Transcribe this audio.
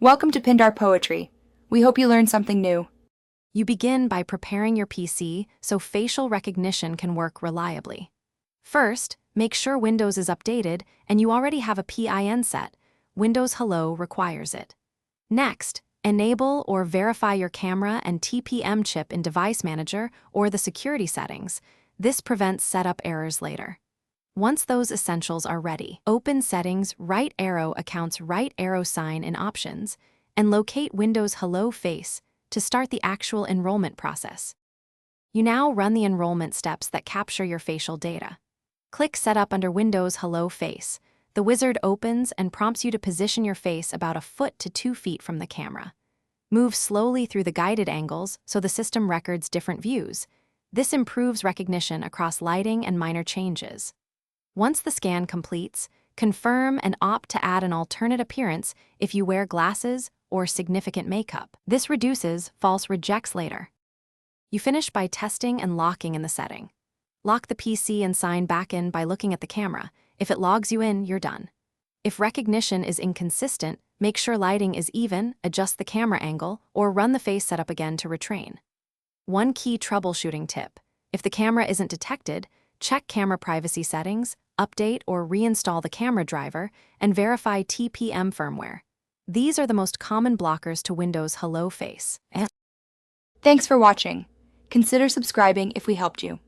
Welcome to Pindar Poetry. We hope you learned something new. You begin by preparing your PC so facial recognition can work reliably. First, make sure Windows is updated and you already have a PIN set. Windows Hello requires it. Next, enable or verify your camera and TPM chip in Device Manager or the security settings. This prevents setup errors later. Once those essentials are ready, open Settings, right arrow accounts right arrow sign in Options, and locate Windows Hello face to start the actual enrollment process. You now run the enrollment steps that capture your facial data. Click Setup under Windows Hello face. The wizard opens and prompts you to position your face about 1 foot to 2 feet from the camera. Move slowly through the guided angles so the system records different views. This improves recognition across lighting and minor changes. Once the scan completes, confirm and opt to add an alternate appearance if you wear glasses or significant makeup. This reduces false rejects later. You finish by testing and locking in the setting. Lock the PC and sign back in by looking at the camera. If it logs you in, you're done. If recognition is inconsistent, make sure lighting is even, adjust the camera angle, or run the face setup again to retrain. One key troubleshooting tip: if the camera isn't detected, check camera privacy settings, update or reinstall the camera driver, and verify TPM firmware. These are the most common blockers to Windows Hello face. Thanks for watching. Consider subscribing if we helped you.